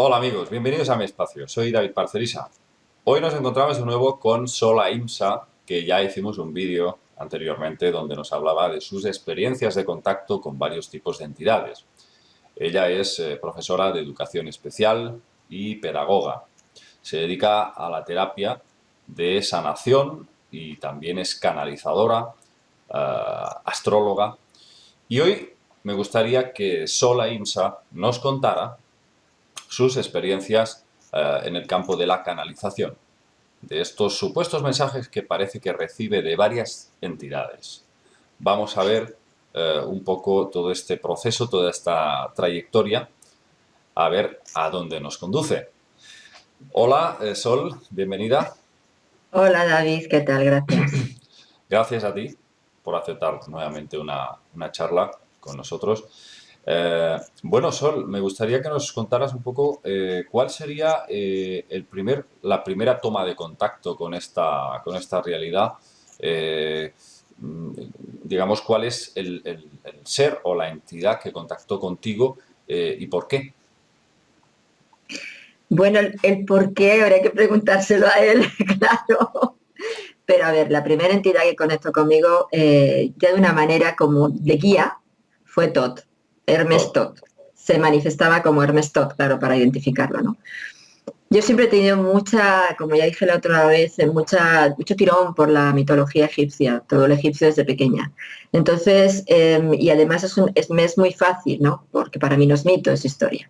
Hola amigos, bienvenidos a mi espacio. Soy David Parcerisa. Hoy nos encontramos de nuevo con Sol Ahimsa, que ya hicimos un vídeo anteriormente donde nos hablaba de sus experiencias de contacto con varios tipos de entidades. Ella es profesora de educación especial y pedagoga. Se dedica a la terapia de sanación y también es canalizadora, astróloga. Y hoy me gustaría que Sol Ahimsa nos contara sus experiencias en el campo de la canalización, de estos supuestos mensajes que parece que recibe de varias entidades. Vamos a ver un poco todo este proceso, toda esta trayectoria, a ver a dónde nos conduce. Hola, Sol, bienvenida. Hola David, ¿qué tal? Gracias. Gracias a ti por aceptar nuevamente una charla con nosotros. Bueno, Sol, me gustaría que nos contaras un poco cuál sería la primera toma de contacto con esta realidad. Eh, mm, digamos, cuál es el ser o la entidad que contactó contigo y por qué. Bueno, el por qué habría que preguntárselo a él, claro. Pero a ver, la primera entidad que conectó conmigo, ya de una manera como de guía, fue Tot, Hermes Todo. Tot. Se manifestaba como Hermes Tot, claro, para identificarlo, ¿no? Yo siempre he tenido mucha, como ya dije la otra vez, mucho tirón por la mitología egipcia, todo lo egipcio desde pequeña. Entonces, y además me es muy fácil, ¿no? Porque para mí no es mito, es historia.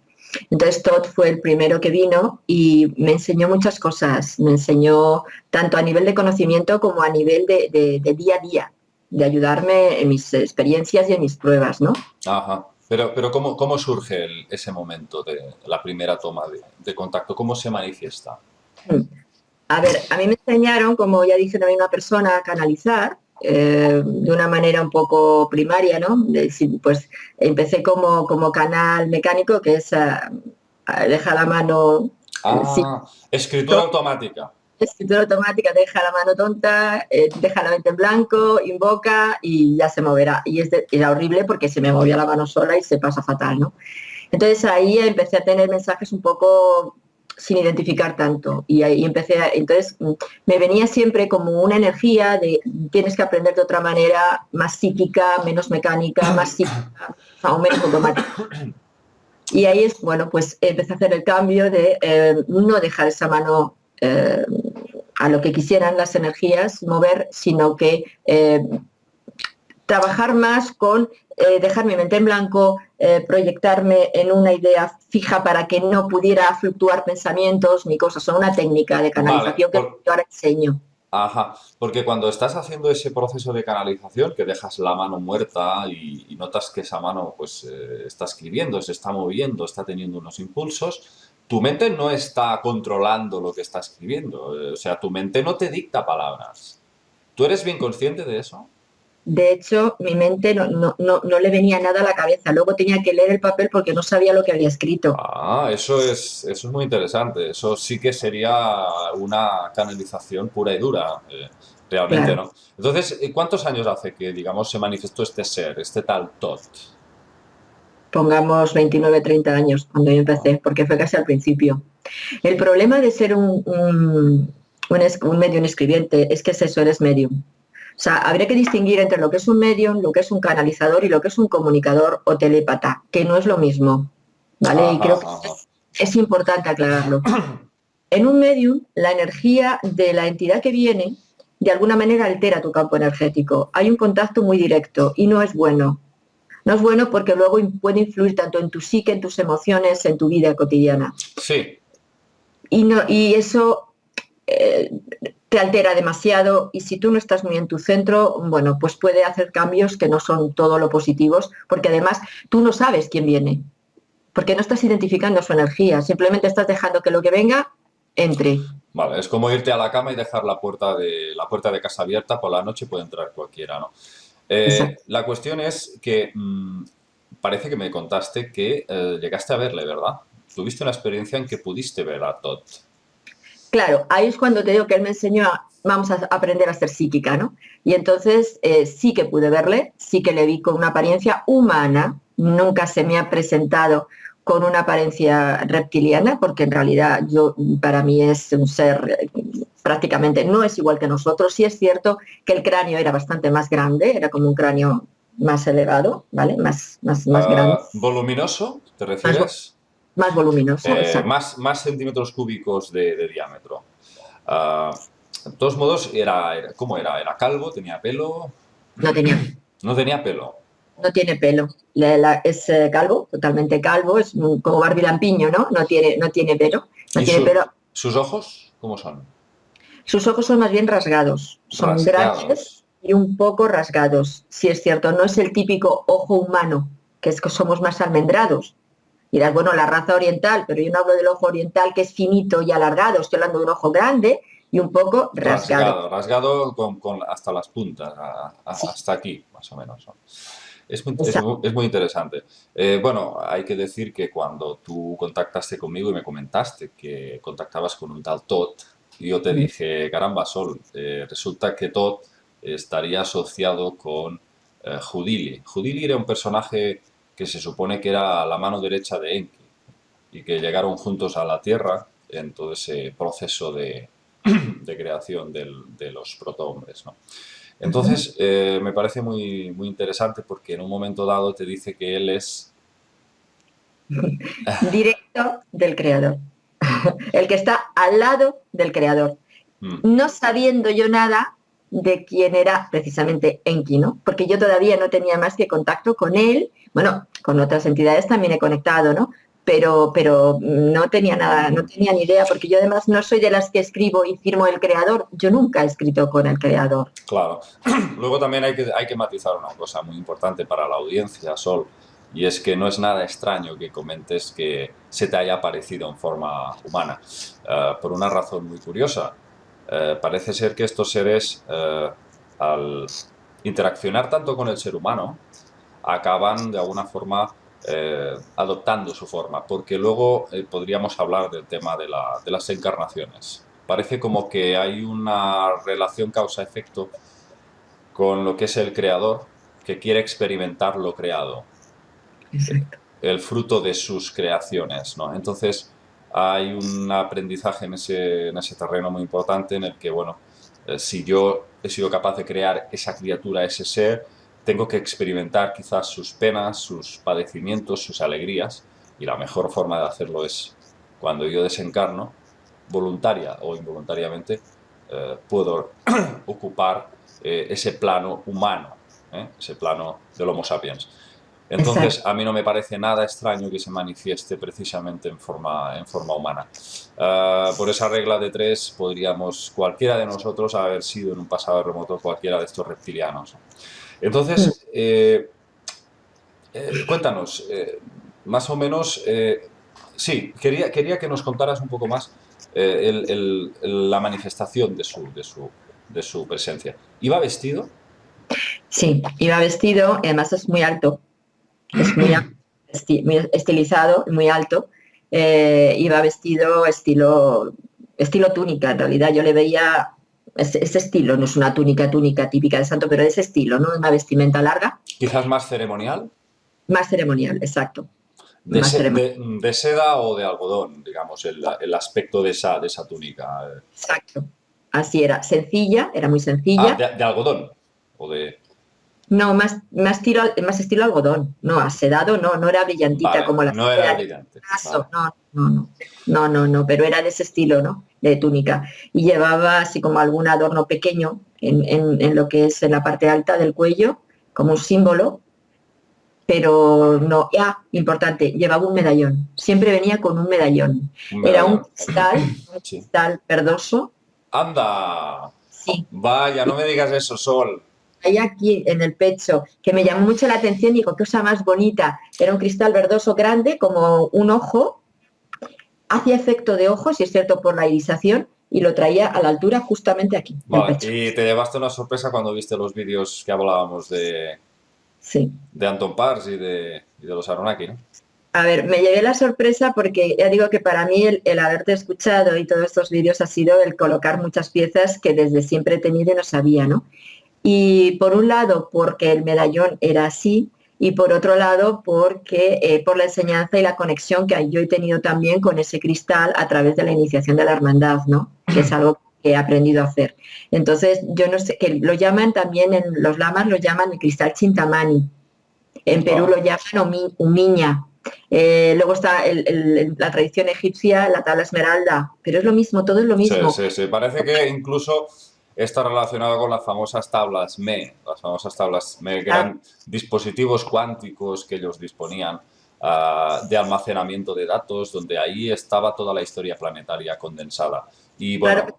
Entonces Todd fue el primero que vino y me enseñó muchas cosas, me enseñó tanto a nivel de conocimiento como a nivel de día a día, de ayudarme en mis experiencias y en mis pruebas, ¿no? Ajá. Pero ¿cómo surge ese momento de la primera toma de contacto? ¿Cómo se manifiesta? A ver, a mí me enseñaron, como ya dije también una persona, a canalizar de una manera un poco primaria, ¿no? Pues empecé como canal mecánico, que es deja la mano, sí, Ah, escritura automática. escritura automática, deja la mano tonta, deja la mente en blanco, invoca y ya se moverá. Y era horrible porque se me movía la mano sola y se pasa fatal, ¿no? Entonces ahí empecé a tener mensajes un poco sin identificar tanto y ahí entonces me venía siempre como una energía de tienes que aprender de otra manera, más psíquica, menos mecánica, más psíquica, o menos automática. Y ahí es, bueno, pues empecé a hacer el cambio de no dejar esa mano a lo que quisieran las energías mover, sino que trabajar más con dejar mi mente en blanco, proyectarme en una idea fija para que no pudiera fluctuar pensamientos ni cosas. Son una técnica de Vale, canalización que yo ahora enseño. ajá, porque cuando estás haciendo ese proceso de canalización, que dejas la mano muerta y notas que esa mano pues está escribiendo, se está moviendo, está teniendo unos impulsos, tu mente no está controlando lo que está escribiendo, o sea, tu mente no te dicta palabras. ¿Tú eres bien consciente de eso? De hecho, mi mente no le venía nada a la cabeza. Luego tenía que leer el papel porque no sabía lo que había escrito. Ah, eso es muy interesante. Eso sí que sería una canalización pura y dura, realmente, Claro. ¿no? Entonces, ¿cuántos años hace que, digamos, se manifestó este ser, este tal Tot? Pongamos 29, 30 años cuando yo Ah, empecé, porque fue casi al principio. El problema de ser un medium escribiente es que es eso, eres medium. O sea, habría que distinguir entre lo que es un medium, lo que es un canalizador y lo que es un comunicador o telépata, que no es lo mismo, ¿vale? Y ajá, creo que ajá. es importante aclararlo. En un medium, la energía de la entidad que viene de alguna manera altera tu campo energético. Hay un contacto muy directo y no es bueno. No es bueno porque luego puede influir tanto en tu psique, en tus emociones, en tu vida cotidiana. Sí, Y eso eh, te altera demasiado y si tú no estás muy en tu centro, bueno, pues puede hacer cambios que no son todo lo positivos, porque además tú no sabes quién viene, porque no estás identificando su energía, simplemente estás dejando que lo que venga entre. vale, es como irte a la cama y dejar la puerta de casa abierta por la noche, puede entrar cualquiera, ¿no? Exacto. La cuestión es que parece que me contaste que llegaste a verle, ¿verdad? Tuviste una experiencia en que pudiste ver a Todd. Claro, ahí es cuando te digo que él me enseñó vamos a aprender a ser psíquica, ¿no? Y entonces sí que pude verle, sí que le vi con una apariencia humana, nunca se me ha presentado con una apariencia reptiliana, porque en realidad para mí es un ser prácticamente, no es igual que nosotros. Sí es cierto que el cráneo era bastante más grande, era como un cráneo más elevado, ¿vale? Más grande, ¿Voluminoso, te más, refieres? más voluminoso, exacto. Más centímetros cúbicos de diámetro. De todos modos, ¿cómo era? ¿Era calvo? ¿Tenía pelo? No tenía, No tenía pelo. no tiene pelo. Es calvo, totalmente calvo, es como Barbie Lampiño, ¿no? No tiene pelo, no ¿Y tiene pelo. sus ojos? ¿Cómo son? Sus ojos son más bien rasgados, son grandes Rasgados. y un poco rasgados. Sí es cierto, no es el típico ojo humano, que es que somos más almendrados. Dirás, bueno, la raza oriental, pero yo no hablo del ojo oriental que es finito y alargado, estoy hablando de un ojo grande y un poco rasgado. Rasgado hasta las puntas, Sí, hasta aquí, más o menos, ¿no? exacto. Es muy interesante. Bueno, hay que decir que cuando tú contactaste conmigo y me comentaste que contactabas con un tal Todd, yo te dije, caramba, Sol, resulta que Todd estaría asociado con Houdini. Houdini era un personaje que se supone que era la mano derecha de Enki y que llegaron juntos a la Tierra en todo ese proceso de creación de los protohombres, ¿no? Entonces, me parece muy interesante porque en un momento dado te dice que él es... Directo del creador. El que está al lado del creador. Mm, No sabiendo yo nada de quién era precisamente Enki, ¿no? Porque yo todavía no tenía más que contacto con él, bueno, con otras entidades también he conectado, ¿no? Pero no tenía nada, no tenía ni idea, porque yo además no soy de las que escribo y firmo el creador, yo nunca he escrito con el creador. claro. Luego también hay que matizar una cosa muy importante para la audiencia, Sol, y es que no es nada extraño que comentes que se te haya aparecido en forma humana, por una razón muy curiosa. Parece ser que estos seres, al interaccionar tanto con el ser humano, acaban de alguna forma adoptando su forma, porque luego podríamos hablar del tema de las encarnaciones. Parece como que hay una relación causa-efecto con lo que es el creador que quiere experimentar lo creado, Exacto. el fruto de sus creaciones, ¿no? Entonces hay un aprendizaje en ese terreno muy importante en el que, bueno, si yo he sido capaz de crear esa criatura, ese ser, tengo que experimentar quizás sus penas, sus padecimientos, sus alegrías, y la mejor forma de hacerlo es cuando yo desencarno, voluntaria o involuntariamente, puedo ocupar ese plano humano, ese plano del Homo sapiens. Entonces, Exacto. a mí no me parece nada extraño que se manifieste precisamente en forma humana. Por esa regla de tres, podríamos cualquiera de nosotros haber sido en un pasado remoto cualquiera de estos reptilianos. Mm. Entonces, cuéntanos, más o menos, sí, quería que nos contaras un poco más la manifestación de su presencia. ¿Iba vestido? Sí, iba vestido, además es muy alto, es muy, muy estilizado, muy alto. Iba vestido estilo túnica, en realidad yo le veía ese estilo, no es una túnica típica de santo, pero de ese estilo, ¿no? Una vestimenta larga, Quizás más ceremonial. más ceremonial, exacto, De, más ceremonial, de seda o de algodón, digamos, el aspecto de esa túnica. exacto. Así era, sencilla, era muy Ah, sencilla. de algodón. O de. No, más estilo algodón, no, asedado, no, no era brillantita Vale, como la no era seda ni brillante. Vale. caso, no, pero era de ese estilo, ¿no? De túnica. Y llevaba así como algún adorno pequeño en lo que es en la parte alta del cuello, como un símbolo, pero no, importante, llevaba un medallón, siempre venía con un medallón. Un Era medallón. un Sí. cristal verdoso, ¡Anda! sí, Vaya, no me digas eso, Sol. hay aquí en el pecho, que me llamó mucho la atención, digo, qué cosa más bonita. Era un cristal verdoso grande, como un ojo, hacía efecto de ojos, y es cierto por la irisación, y lo traía a la altura justamente aquí, del Vale, pecho. y te llevaste una sorpresa cuando viste los vídeos que hablábamos Sí. de Anton Pars y de los Aronaki, ¿no? A ver, me llevé la sorpresa porque ya digo que para mí el haberte escuchado y todos estos vídeos ha sido el colocar muchas piezas que desde siempre he tenido y no sabía, ¿no? Y por un lado, porque el medallón era así, y por otro lado porque por la enseñanza y la conexión que yo he tenido también con ese cristal a través de la iniciación de la hermandad, ¿no? Que es algo que he aprendido a hacer. Entonces, yo no sé, que lo llaman también, los lamas lo llaman el cristal Chintamani, en Perú lo llaman Umiña. Luego está la tradición egipcia, la tabla esmeralda, pero es lo mismo, todo es lo mismo. Sí, sí, sí. Parece que incluso está relacionado con las famosas tablas ME, que eran dispositivos cuánticos que ellos disponían de almacenamiento de datos, donde ahí estaba toda la historia planetaria condensada. Y bueno, Claro,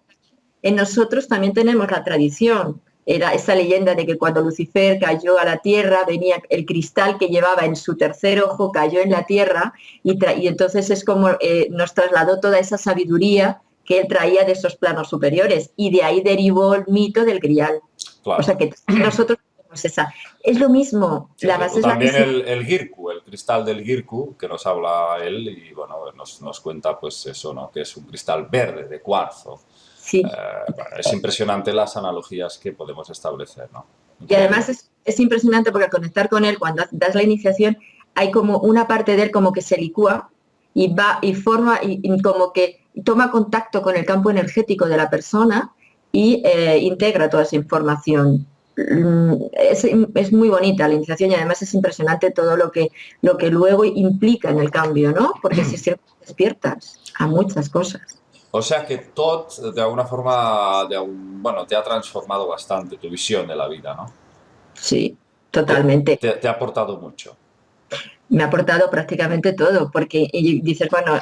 en nosotros también tenemos la tradición. Era esa leyenda de que cuando Lucifer cayó a la tierra, venía el cristal que llevaba en su tercer ojo, cayó en la tierra y entonces es como nos trasladó toda esa sabiduría que él traía de esos planos superiores y de ahí derivó el mito del grial. claro. O sea que nosotros tenemos esa. Es lo mismo. Sí, La base o es la también misma. el Girku, el cristal del Girku, que nos habla él y bueno, nos cuenta pues eso, ¿no? Que es un cristal verde de cuarzo. Sí. Bueno, es impresionante las analogías que podemos establecer, ¿no? Y Increíble. además es impresionante porque al conectar con él, cuando das la iniciación, hay como una parte de él como que se licúa y va y forma y como que toma contacto con el campo energético de la persona y integra toda esa información. Es muy bonita la iniciación y además es impresionante todo lo que luego implica en el cambio, ¿no? Porque si te despiertas a muchas cosas. O sea que Todd, de alguna forma, bueno, te ha transformado bastante tu visión de la vida, ¿no? Sí, totalmente. Te ha aportado mucho. Me ha aportado prácticamente todo, porque y dices, bueno,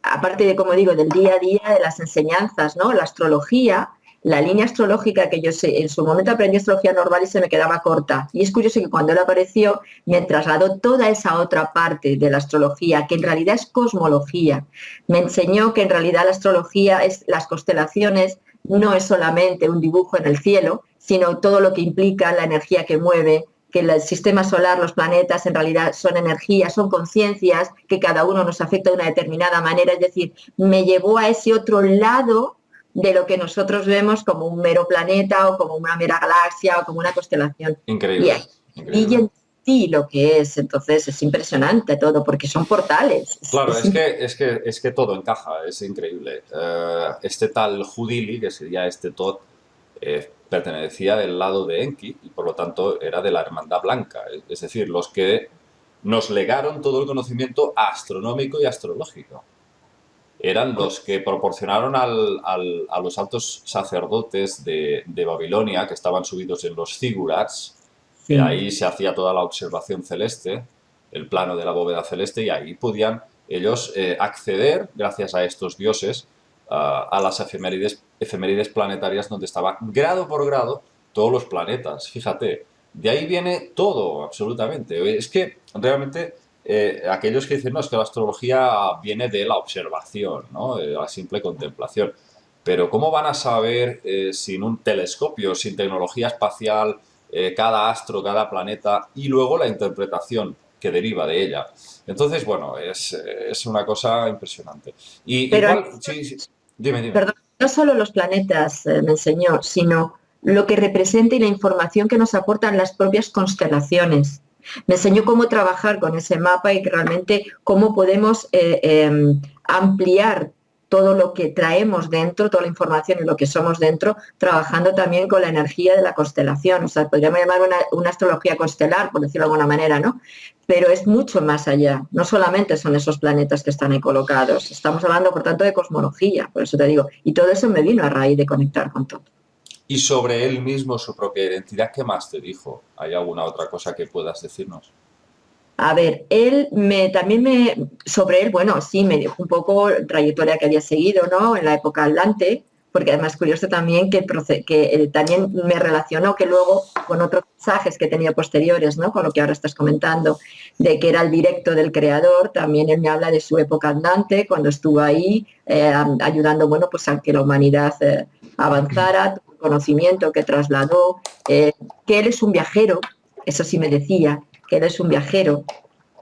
aparte de, como digo, del día a día, de las enseñanzas, ¿no? La astrología, la línea astrológica que yo sé, en su momento aprendí astrología normal y se me quedaba corta. Y es curioso que cuando él apareció, me trasladó toda esa otra parte de la astrología, que en realidad es cosmología. Me enseñó que en realidad la astrología es las constelaciones, no es solamente un dibujo en el cielo, sino todo lo que implica la energía que mueve, que el sistema solar, los planetas, en realidad son energías, son conciencias, que cada uno nos afecta de una determinada manera. Es decir, me llevó a ese otro lado de lo que nosotros vemos como un mero planeta o como una mera galaxia o como una constelación. Increíble, Y increíble. en sí lo que es, entonces es impresionante todo, porque son portales. Claro, es que todo encaja, es increíble. Este tal Houdini, que sería este Todd, pertenecía del lado de Enki y por lo tanto era de la Hermandad Blanca, es decir, los que nos legaron todo el conocimiento astronómico y astrológico. Eran los que proporcionaron a los altos sacerdotes de Babilonia, que estaban subidos en los zigurats, que Sí. ahí se hacía toda la observación celeste, el plano de la bóveda celeste, y ahí podían ellos acceder, gracias a estos dioses, a las efemérides planetarias donde estaban grado por grado todos los planetas. Fíjate, de ahí viene todo, absolutamente. Es que realmente aquellos que dicen, no, es que la astrología viene de la observación, ¿no? De la simple contemplación. Pero ¿cómo van a saber sin un telescopio, sin tecnología espacial, cada astro, cada planeta y luego la interpretación que deriva de ella? Entonces, bueno, es una cosa impresionante. ¿Y Pero cuál? Sí, sí. Dime, dime. perdón, no solo los planetas me enseñó, sino lo que representa y la información que nos aportan las propias constelaciones. Me enseñó cómo trabajar con ese mapa y que realmente cómo podemos ampliar todo lo que traemos dentro, toda la información y lo que somos dentro, trabajando también con la energía de la constelación. O sea, podríamos llamar una astrología constelar, por decirlo de alguna manera, ¿no? Pero es mucho más allá. No solamente son esos planetas que están ahí colocados. Estamos hablando, por tanto, de cosmología, por eso te digo. Y todo eso me vino a raíz de conectar con todo. Y sobre él mismo, su propia identidad, ¿qué más te dijo? ¿Hay alguna otra cosa que puedas decirnos? A ver, sobre él, bueno, sí, me dijo un poco la trayectoria que había seguido, ¿no? En la época Atlante, porque además curioso también que también me relacionó que luego con otros mensajes que tenía posteriores, ¿no? Con lo que ahora estás comentando, de que era el directo del creador, también él me habla de su época andante, cuando estuvo ahí ayudando, bueno, pues a que la humanidad avanzara, todo el conocimiento que trasladó, que él es un viajero, eso sí me decía, que él es un viajero.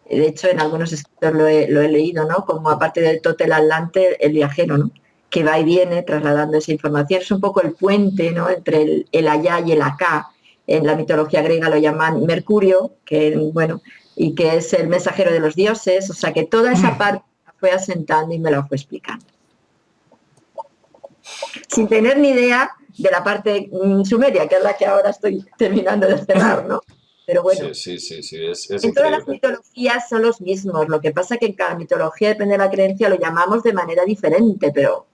De hecho, en algunos escritos lo he leído, ¿no? Como aparte del Totel Atlante, el viajero, ¿no? Que va y viene trasladando esa información. Es un poco el puente, ¿no? Entre el allá y el acá. en la mitología griega lo llaman Mercurio, que bueno, y que es el mensajero de los dioses, o sea que toda esa parte la fue asentando y me la fue explicando. Sin tener ni idea de la parte sumeria, que es la que ahora estoy terminando de cerrar, ¿no? Pero bueno. Sí, es En todas las increíble. mitologías son los mismos, lo que pasa es que en cada mitología, depende de la creencia, lo llamamos de manera diferente, pero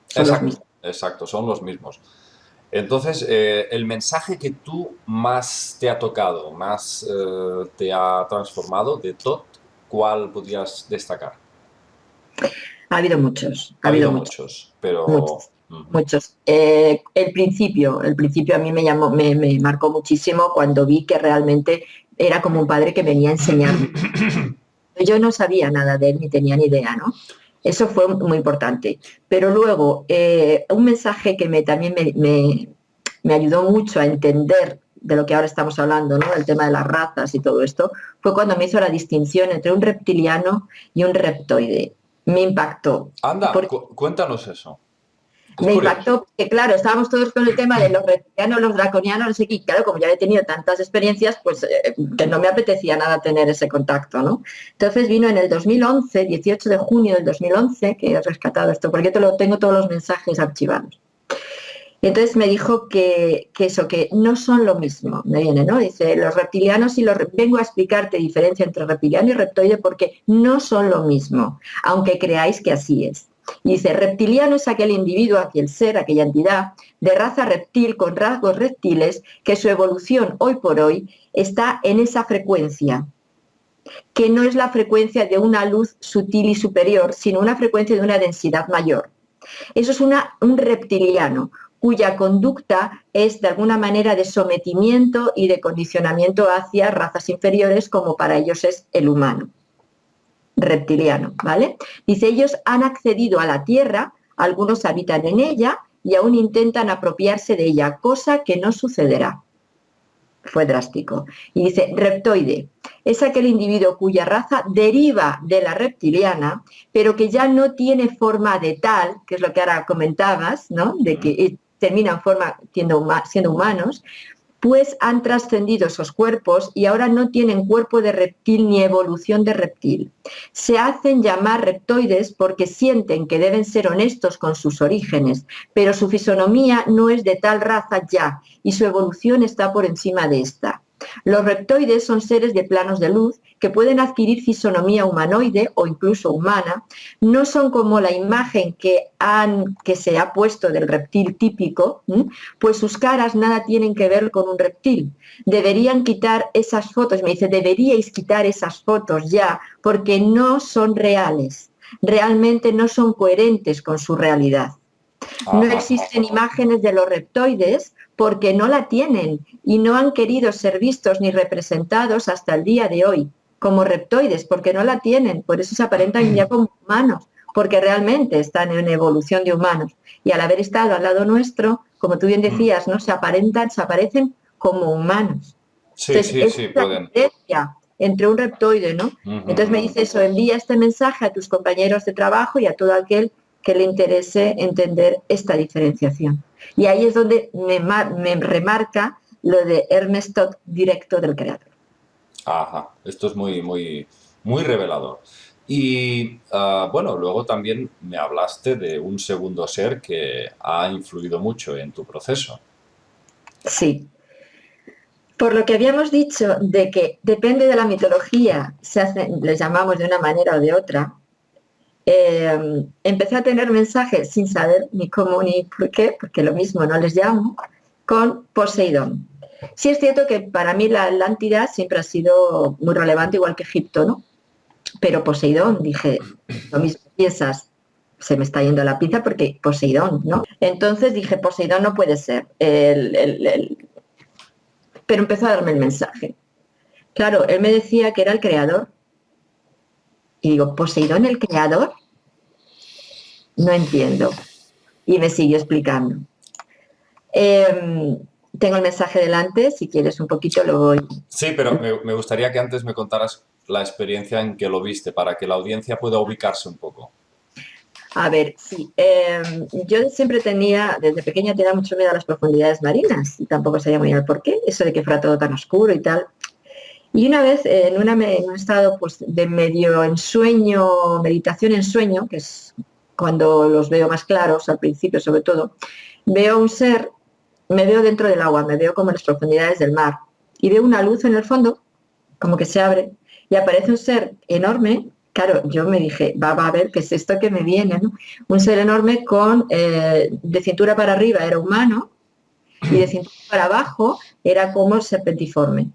son los mismos. Exacto, son los mismos. Entonces, el mensaje que tú más te ha tocado, más te ha transformado de Tot, ¿cuál podrías destacar? Ha habido muchos, Ha habido muchos, pero... muchos, muchos. El principio a mí me llamó, me marcó muchísimo cuando vi que realmente era como un padre que venía a enseñarme. Yo no sabía nada de él ni tenía ni idea, ¿no? Eso fue muy importante. Pero luego, un mensaje que también me ayudó mucho a entender de lo que ahora estamos hablando, ¿no? El tema de las razas y todo esto, fue cuando me hizo la distinción entre un reptiliano y un reptoide. Me impactó. Anda, cuéntanos eso. Me impactó porque, claro, estábamos todos con el tema de los reptilianos, los draconianos, no sé qué, y claro, como ya he tenido tantas experiencias, pues que no me apetecía nada tener ese contacto, ¿no? Entonces vino en el 2011, 18 de junio del 2011, que he rescatado esto, porque yo tengo todos los mensajes archivados. Y entonces me dijo que no son lo mismo, me viene, ¿no? Dice, los reptilianos vengo a explicarte diferencia entre reptiliano y reptoide porque no son lo mismo, aunque creáis que así es. Y dice, reptiliano es aquel individuo, aquel ser, aquella entidad de raza reptil con rasgos reptiles que su evolución hoy por hoy está en esa frecuencia, que no es la frecuencia de una luz sutil y superior, sino una frecuencia de una densidad mayor. Eso es un reptiliano, cuya conducta es de alguna manera de sometimiento y de condicionamiento hacia razas inferiores, como para ellos es el humano. Reptiliano, ¿vale? Dice, ellos han accedido a la Tierra, algunos habitan en ella y aún intentan apropiarse de ella, cosa que no sucederá. Fue drástico. Y dice, reptoide es aquel individuo cuya raza deriva de la reptiliana, pero que ya no tiene forma de tal, que es lo que ahora comentabas, ¿no? De que terminan siendo humanos, pues han trascendido esos cuerpos y ahora no tienen cuerpo de reptil ni evolución de reptil. Se hacen llamar reptoides porque sienten que deben ser honestos con sus orígenes, pero su fisonomía no es de tal raza ya y su evolución está por encima de esta. Los reptoides son seres de planos de luz que pueden adquirir fisonomía humanoide o incluso humana. No son como la imagen que se ha puesto del reptil típico, pues sus caras nada tienen que ver con un reptil. Deberían quitar esas fotos, me dice, deberíais quitar esas fotos ya, porque no son reales. Realmente no son coherentes con su realidad. No existen imágenes de los reptoides porque no la tienen y no han querido ser vistos ni representados hasta el día de hoy como reptoides porque no la tienen, por eso se aparentan ya como humanos, porque realmente están en evolución de humanos y al haber estado al lado nuestro, como tú bien decías, ¿no? Se aparecen como humanos. Sí, Entonces, sí, es la pueden. diferencia entre un reptoide, ¿no? Entonces me dice eso, envía este mensaje a tus compañeros de trabajo y a todo aquel que le interese entender esta diferenciación. Y ahí es donde me remarca lo de Hermes Tot, directo del creador. Ajá, esto es muy revelador. Y bueno, luego también me hablaste de un segundo ser que ha influido mucho en tu proceso. Sí. Por lo que habíamos dicho de que depende de la mitología, les llamamos de una manera o de otra, empecé a tener mensajes sin saber ni cómo ni por qué, porque lo mismo no les llamo, con Poseidón. Sí es cierto que para mí la Atlántida siempre ha sido muy relevante, igual que Egipto, ¿no? Pero Poseidón, dije, lo mismo piensas, se me está yendo la pinza porque Poseidón, ¿no? Entonces dije, Poseidón no puede ser. Pero empezó a darme el mensaje. Claro, él me decía que era el creador. Y digo, ¿Poseidón el creador? No entiendo. Y me siguió explicando. Tengo el mensaje delante, si quieres un poquito lo voy. Sí, pero me gustaría que antes me contaras la experiencia en que lo viste, para que la audiencia pueda ubicarse un poco. A ver, sí. Yo siempre desde pequeña tenía mucho miedo a las profundidades marinas y tampoco sabía muy bien el por qué, eso de que fuera todo tan oscuro y tal. Y una vez en un estado pues, de medio ensueño, meditación en sueño, que es cuando los veo más claros, al principio sobre todo, veo un ser, me veo dentro del agua, me veo como en las profundidades del mar y veo una luz en el fondo, como que se abre y aparece un ser enorme. Claro, yo me dije, va a ver qué es esto que me viene, ¿no? Un ser enorme de cintura para arriba era humano y de cintura para abajo era como serpentiforme.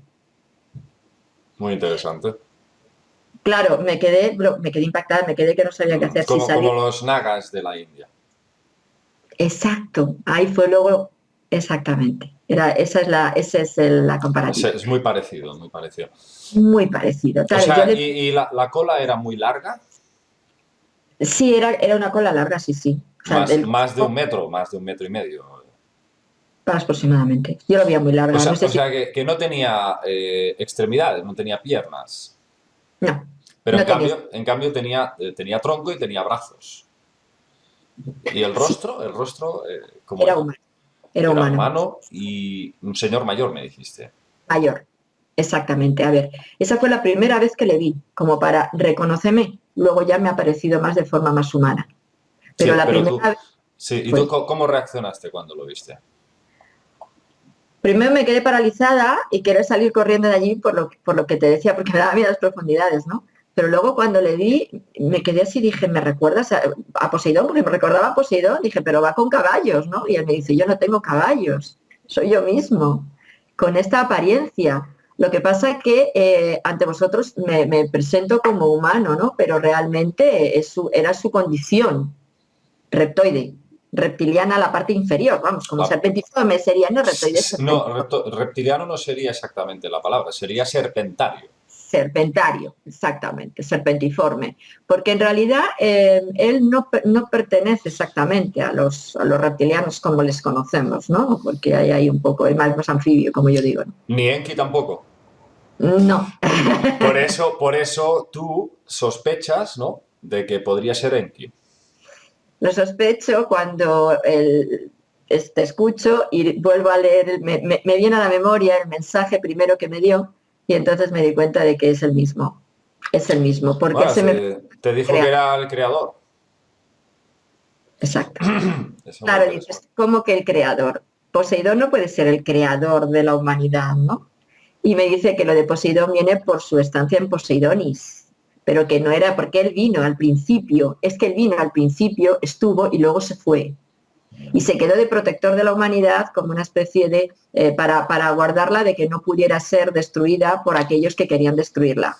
Muy interesante. Claro, me quedé impactada, me quedé que no sabía qué hacer. Si Como salir. los nagas de la India. Exacto, ahí fue luego, exactamente. Esa es la comparativa. Es muy parecido, muy parecido. Muy parecido. O Claro, sea, y la cola era muy larga, sí, era una cola larga, sí, sí. O sea, más de un metro, más de un metro y medio. aproximadamente. Yo lo veía muy larga, no sé O si. sea que no tenía extremidades, no tenía piernas. No, Pero no tenía. en cambio tenía tronco y tenía brazos. ¿Y Sí, el rostro, cómo era era? humano, era Era humano, humano y un señor mayor, me dijiste. mayor. Exactamente. A ver, esa fue la primera vez que le vi, como para reconocerme. Luego ya me ha parecido más de forma más humana. Pero Sí, la pero primera tú, vez sí, ¿y tú fue. cómo reaccionaste cuando lo viste? Primero me quedé paralizada y quería salir corriendo de allí por lo que te decía, porque me daba miedo las profundidades, ¿no? Pero luego cuando le vi, me quedé así, dije, ¿me recuerdas a Poseidón? Porque me recordaba a Poseidón, dije, pero va con caballos, ¿no? Y él me dice, yo no tengo caballos, soy yo mismo, con esta apariencia. Lo que pasa es que ante vosotros me presento como humano, ¿no? Pero realmente era su condición reptoide, reptiliana la parte inferior, vamos, como Ah, serpentiforme sería, no reptoide, no, serpentiforme. reptiliano no sería exactamente la palabra, sería serpentario. Serpentario, exactamente, serpentiforme, porque en realidad él no pertenece exactamente a los reptilianos como les conocemos, ¿no? Porque hay ahí un poco, es más anfibio, como yo digo, ¿no? Ni Enki tampoco. No, Por eso tú sospechas, ¿no? De que podría ser Enki. lo sospecho cuando te escucho y vuelvo a leer, me viene a la memoria el mensaje primero que me dio y entonces me di cuenta de que es el mismo, porque Bueno, se me te dijo que crea. era el creador. Exacto. Eso es muy Claro, interesante. dices, ¿cómo que el creador? Poseidón no puede ser el creador de la humanidad, ¿no? Y me dice que lo de Poseidón viene por su estancia en Poseidonis, pero que no era porque él vino al principio, es que él vino al principio, estuvo y luego se fue. Y se quedó de protector de la humanidad como una especie de, para guardarla de que no pudiera ser destruida por aquellos que querían destruirla.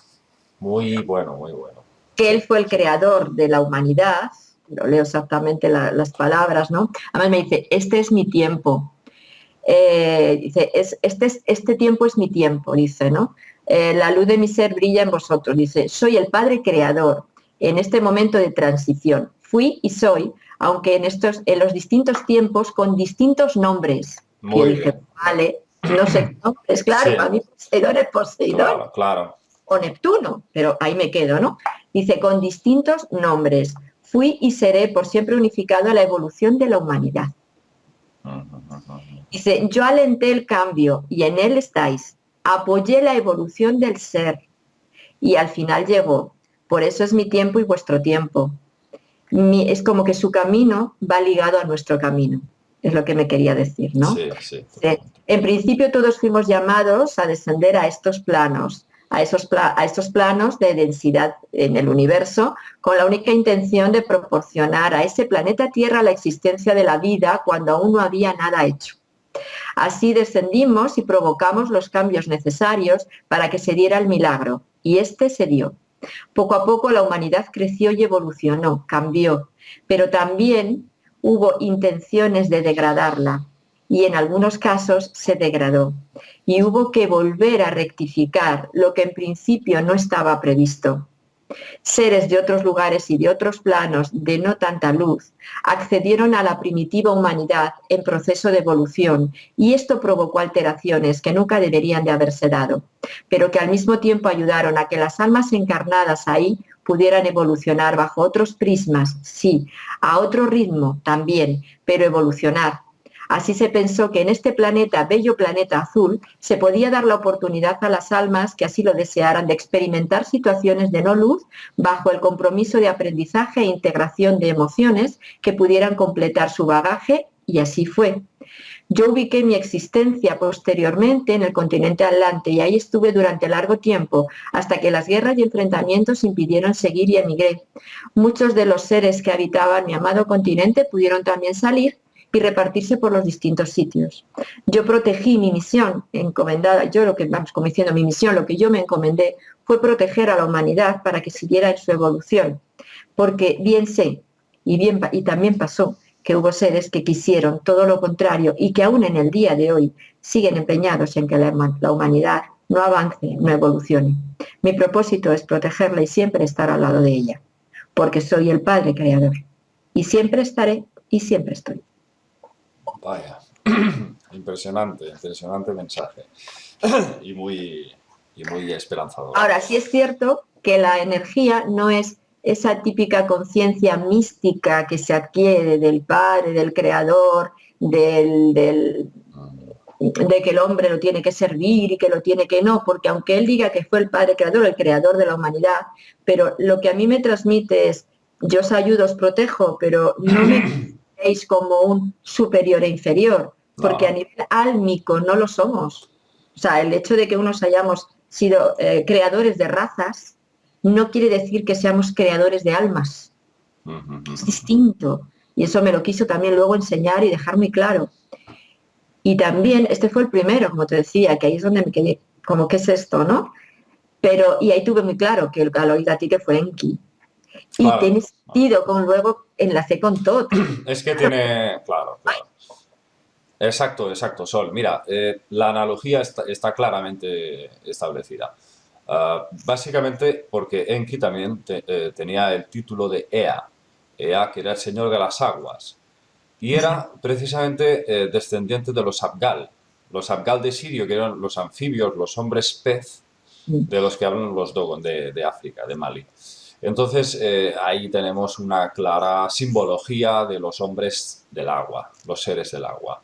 Muy bueno, muy bueno. Que Sí. él fue el creador de la humanidad, lo leo exactamente las palabras, ¿no? Además me dice, este es mi tiempo. Dice, este tiempo es mi tiempo, dice, ¿no? La luz de mi ser brilla en vosotros, dice, soy el Padre Creador en este momento de transición. Fui y soy, aunque en los distintos tiempos con distintos nombres. Que yo Muy dije, bien. vale, no sé qué nombres, claro, Sí, para mí Poseidón es Poseidón claro, claro. o Neptuno, pero ahí me quedo, ¿no? Dice, con distintos nombres. Fui y seré por siempre unificado a la evolución de la humanidad. Dice, yo alenté el cambio y en él estáis. Apoyé la evolución del ser y al final llegó. Por eso es mi tiempo y vuestro tiempo. Es como que su camino va ligado a nuestro camino. Es lo que me quería decir, ¿no? Sí, sí, totalmente. En principio todos fuimos llamados a descender a estos planos, a estos planos de densidad en el universo, con la única intención de proporcionar a ese planeta Tierra la existencia de la vida cuando aún no había nada hecho. Así descendimos y provocamos los cambios necesarios para que se diera el milagro, y este se dio. Poco a poco la humanidad creció y evolucionó, cambió, pero también hubo intenciones de degradarla y en algunos casos se degradó y hubo que volver a rectificar lo que en principio no estaba previsto. Seres de otros lugares y de otros planos de no tanta luz accedieron a la primitiva humanidad en proceso de evolución y esto provocó alteraciones que nunca deberían de haberse dado, pero que al mismo tiempo ayudaron a que las almas encarnadas ahí pudieran evolucionar bajo otros prismas, sí, a otro ritmo también, pero evolucionar. Así se pensó que en este planeta, bello planeta azul, se podía dar la oportunidad a las almas que así lo desearan de experimentar situaciones de no luz bajo el compromiso de aprendizaje e integración de emociones que pudieran completar su bagaje, y así fue. Yo ubiqué mi existencia posteriormente en el continente Atlante y ahí estuve durante largo tiempo, hasta que las guerras y enfrentamientos impidieron seguir y emigré. Muchos de los seres que habitaban mi amado continente pudieron también salir y repartirse por los distintos sitios. Yo protegí mi misión encomendada, yo lo que vamos como diciendo, mi misión, lo que yo me encomendé fue proteger a la humanidad para que siguiera en su evolución, porque bien sé y también pasó que hubo seres que quisieron todo lo contrario y que aún en el día de hoy siguen empeñados en que la humanidad no avance, no evolucione. Mi propósito es protegerla y siempre estar al lado de ella, porque soy el Padre Creador y siempre estaré y siempre estoy. Vaya, impresionante, impresionante mensaje y muy esperanzador. Ahora, sí es cierto que la energía no es esa típica conciencia mística que se adquiere del Padre, del Creador, de que el hombre lo tiene que servir y que lo tiene que no, porque aunque él diga que fue el Padre Creador, el Creador de la humanidad, pero lo que a mí me transmite es, yo os ayudo, os protejo, pero no me veis como un superior e inferior, porque a nivel álmico no lo somos. O sea, el hecho de que unos hayamos sido creadores de razas no quiere decir que seamos creadores de almas. Es distinto. Y eso me lo quiso también luego enseñar y dejar muy claro. Y también, este fue el primero, como te decía, que ahí es donde me quedé, como, ¿qué es esto, no? Pero, y ahí tuve muy claro que el Aloy que fue Enki. Y Claro, tiene sentido, con luego enlacé con todo. es que tiene, claro, claro. Exacto, exacto, Sol. Mira, la analogía está claramente establecida. Básicamente porque Enki también tenía el título de Ea, Ea que era el señor de las aguas, y era precisamente descendiente de los Abgal de Sirio, que eran los anfibios, los hombres pez, de los que hablan los Dogon de África, de Mali. Entonces, ahí tenemos una clara simbología de los hombres del agua, los seres del agua,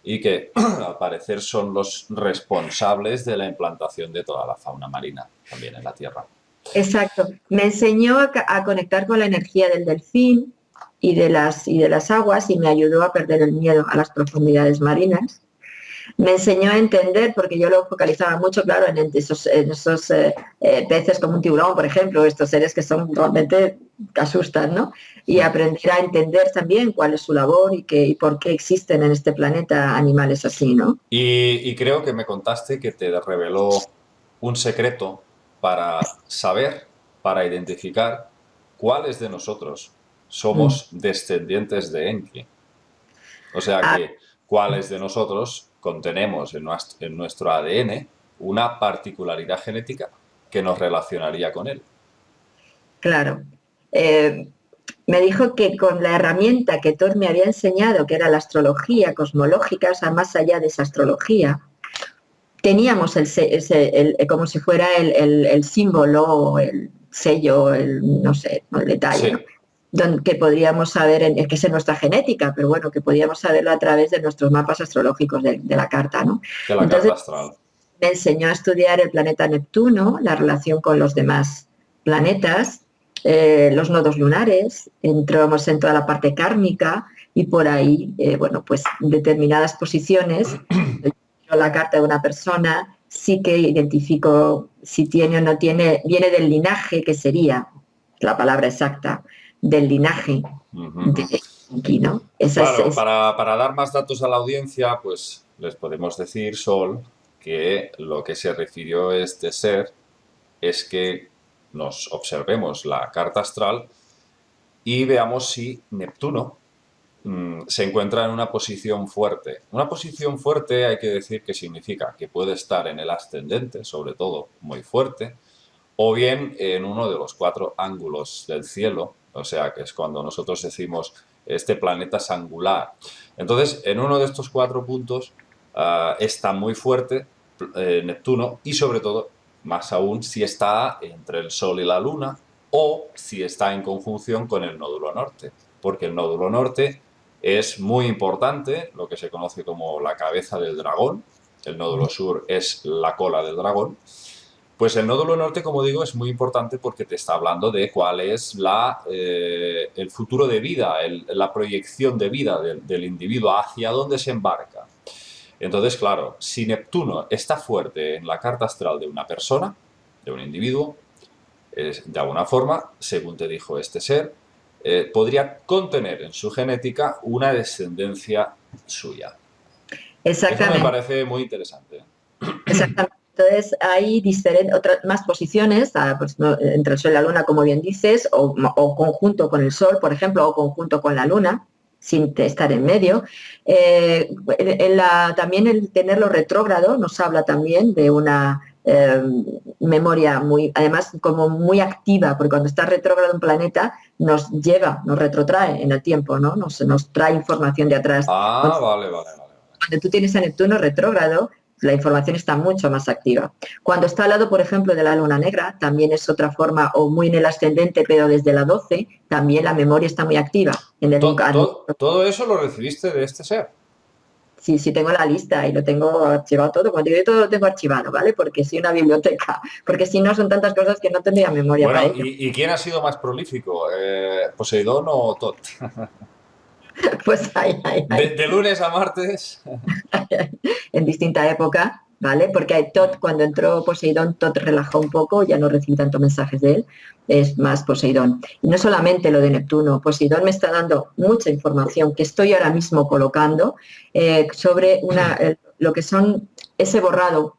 y que al parecer son los responsables de la implantación de toda la fauna marina también en la Tierra. Exacto. Me enseñó a conectar con la energía del delfín y de las aguas y me ayudó a perder el miedo a las profundidades marinas. Me enseñó a entender, porque yo lo focalizaba mucho, claro, en esos peces como un tiburón, por ejemplo, estos seres que son realmente que asustan, ¿no? Y aprender a entender también cuál es su labor y por qué existen en este planeta animales así, ¿no? Y creo que me contaste que te reveló un secreto para saber, para identificar cuáles de nosotros somos descendientes de Enki. O sea que cuáles de nosotros contenemos en nuestro ADN una particularidad genética que nos relacionaría con él. Claro. Me dijo que con la herramienta que Thor me había enseñado, que era la astrología cosmológica, o sea, más allá de esa astrología, teníamos como si fuera el símbolo, el sello, no sé, el detalle, Sí. ¿no? Que podríamos saber, es que es nuestra genética, pero bueno, que podríamos saberlo a través de nuestros mapas astrológicos de la carta, ¿no? De la Entonces, carta astral. me enseñó a estudiar el planeta Neptuno, la relación con los demás planetas, los nodos lunares, entramos en toda la parte kármica y por ahí, bueno, pues determinadas posiciones, la carta de una persona, sí que identifico si tiene o no tiene, viene del linaje, que sería la palabra exacta, del linaje de Enki, ¿no? Claro, para dar más datos a la audiencia, pues les podemos decir, Sol, que lo que se refirió este ser es que nos observemos la carta astral y veamos si Neptuno se encuentra en una posición fuerte. Una posición fuerte hay que decir que significa que puede estar en el ascendente, sobre todo muy fuerte, o bien en uno de los 4 ángulos del cielo, o sea, que es cuando nosotros decimos este planeta es angular. Entonces, en uno de estos 4 puntos está muy fuerte Neptuno y sobre todo, más aún, si está entre el Sol y la Luna o si está en conjunción con el nódulo norte, porque el nódulo norte es muy importante, lo que se conoce como la cabeza del dragón, el nódulo sur es la cola del dragón. Pues el nódulo norte, como digo, es muy importante porque te está hablando de cuál es el futuro de vida, la proyección de vida del individuo, hacia dónde se embarca. Entonces, claro, si Neptuno está fuerte en la carta astral de una persona, de un individuo, de alguna forma, según te dijo este ser, podría contener en su genética una descendencia suya. Eso me Exactamente. parece muy interesante. Exactamente. Entonces hay otras más posiciones, pues, entre el Sol y la Luna, como bien dices, o conjunto con el Sol, por ejemplo, o conjunto con la Luna, sin estar en medio. También el tenerlo retrógrado nos habla también de una memoria muy, además como muy activa, porque cuando está retrógrado un planeta nos lleva, nos retrotrae en el tiempo, ¿no? Nos trae información de atrás. Ah, vale, vale, vale. Cuando tú tienes a Neptuno retrógrado, la información está mucho más activa. Cuando está al lado, por ejemplo, de la luna negra, también es otra forma, o muy en el ascendente, pero desde la 12, también la memoria está muy activa. Todo eso lo recibiste de este ser. Sí, sí, tengo la lista y lo tengo archivado todo. Cuando digo yo todo lo tengo archivado, ¿vale? Porque sí, una biblioteca. Porque si no, son tantas cosas que no tendría memoria para Bueno, ello. ¿y quién ha sido más prolífico? ¿Poseidón o Tot? Pues hay. De lunes a martes. En distinta época, ¿vale? Porque hay Tot, cuando entró Poseidón, Tot relajó un poco, ya no recibí tantos mensajes de él, es más Poseidón. Y no solamente lo de Neptuno, Poseidón me está dando mucha información que estoy ahora mismo colocando sobre lo que son ese borrado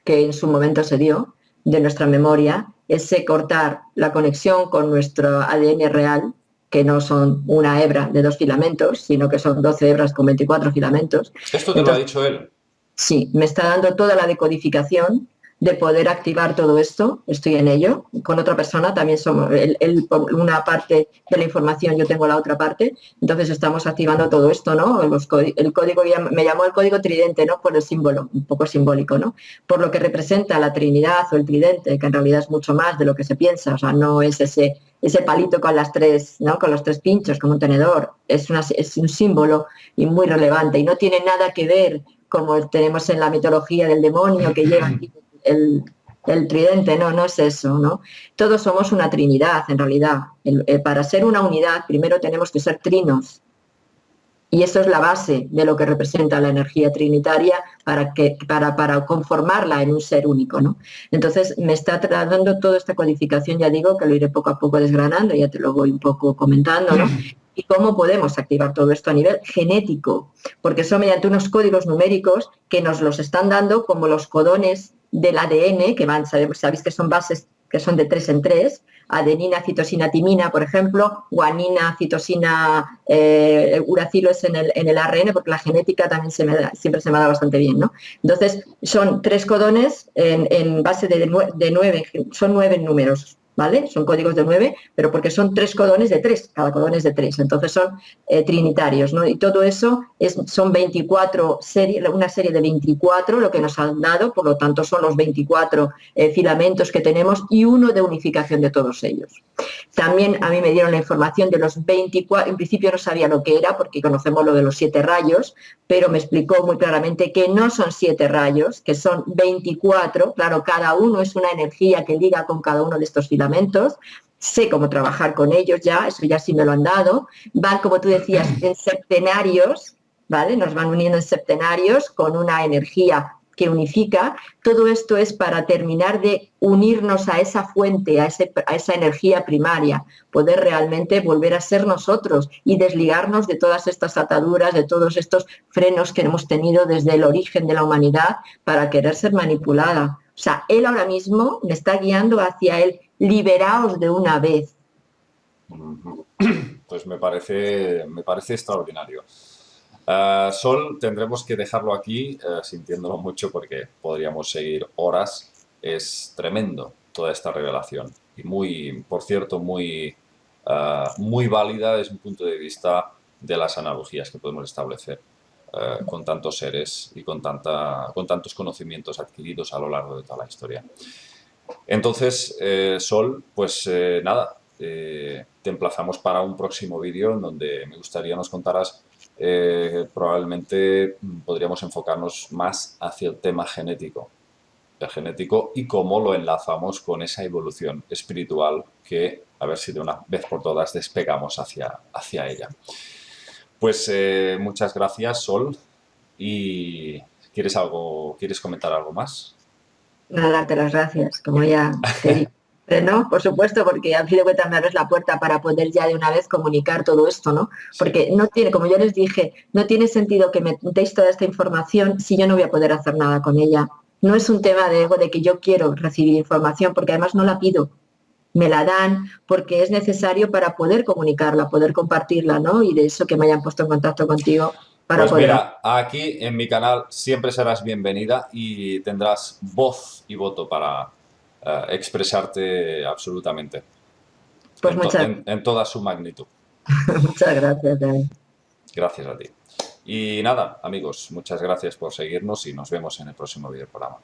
que en su momento se dio de nuestra memoria, ese cortar la conexión con nuestro ADN real, que no son una hebra de 2 filamentos, sino que son 12 hebras con 24 filamentos. Esto te lo ha Entonces, dicho él. sí, me está dando toda la decodificación de poder activar todo esto, estoy en ello, con otra persona, también somos él por una parte de la información, yo tengo la otra parte, entonces estamos activando todo esto, ¿no? El código, me llamó el código tridente, ¿no? Por el símbolo, un poco simbólico, ¿no? Por lo que representa la Trinidad o el tridente, que en realidad es mucho más de lo que se piensa, o sea, no es ese palito con las tres, ¿no? Con los tres pinchos, como un tenedor, es un símbolo y muy relevante y no tiene nada que ver como tenemos en la mitología del demonio que lleva aquí el tridente, no, no es eso, ¿no? Todos somos una trinidad, en realidad. Para ser una unidad, primero tenemos que ser trinos. Y eso es la base de lo que representa la energía trinitaria para conformarla en un ser único, ¿no? Entonces, me está dando toda esta codificación, ya digo, que lo iré poco a poco desgranando, ya te lo voy un poco comentando, ¿no? Y cómo podemos activar todo esto a nivel genético, porque son mediante unos códigos numéricos que nos los están dando como los codones del ADN, que sabéis que son bases que son de 3 en 3, adenina, citosina, timina, por ejemplo, guanina, citosina, uracilo es en el ARN, porque la genética también siempre se me ha dado bastante bien, ¿no? Entonces, son 3 codones en base de 9, son 9 números, ¿vale? Son códigos de 9, pero porque son 3 codones de 3, cada codón es de 3, entonces son trinitarios, ¿no? Y todo eso son 24 una serie de 24, lo que nos han dado, por lo tanto son los 24 filamentos que tenemos y uno de unificación de todos ellos. También a mí me dieron la información de los 24, en principio no sabía lo que era porque conocemos lo de los 7 rayos, pero me explicó muy claramente que no son 7 rayos, que son 24, claro, cada uno es una energía que liga con cada uno de estos filamentos, sé cómo trabajar con ellos ya, eso ya sí me lo han dado, van, como tú decías, en septenarios, ¿vale? Nos van uniendo en septenarios con una energía que unifica. Todo esto es para terminar de unirnos a esa fuente, a esa energía primaria, poder realmente volver a ser nosotros y desligarnos de todas estas ataduras, de todos estos frenos que hemos tenido desde el origen de la humanidad para querer ser manipulada. O sea, él ahora mismo me está guiando hacia el liberaos de una vez. Pues me parece extraordinario. Sol, tendremos que dejarlo aquí, sintiéndolo mucho porque podríamos seguir horas. Es tremendo toda esta revelación y muy, por cierto, muy válida desde un punto de vista de las analogías que podemos establecer con tantos seres y con tantos conocimientos adquiridos a lo largo de toda la historia. Entonces, Sol, pues nada, te emplazamos para un próximo vídeo en donde me gustaría nos contaras, probablemente podríamos enfocarnos más hacia el tema genético, el genético y cómo lo enlazamos con esa evolución espiritual que, a ver si de una vez por todas despegamos hacia ella. Pues muchas gracias, Sol. ¿Y quieres comentar algo más? Nada, darte las gracias, como ya te digo. No, por supuesto, porque a fin de cuentas me abres la puerta para poder ya de una vez comunicar todo esto, ¿no? Sí, Porque no tiene, como yo les dije, no tiene sentido que me deis toda esta información si yo no voy a poder hacer nada con ella. No es un tema de ego de que yo quiero recibir información, porque además no la pido, me la dan porque es necesario para poder comunicarla, poder compartirla, ¿no? Y de eso que me hayan puesto en contacto contigo para pues poder. mira, aquí en mi canal siempre serás bienvenida y tendrás voz y voto para expresarte absolutamente Pues muchas, en toda su magnitud. muchas gracias, Dani. Gracias a ti. Y nada, amigos, muchas gracias por seguirnos y nos vemos en el próximo video programa.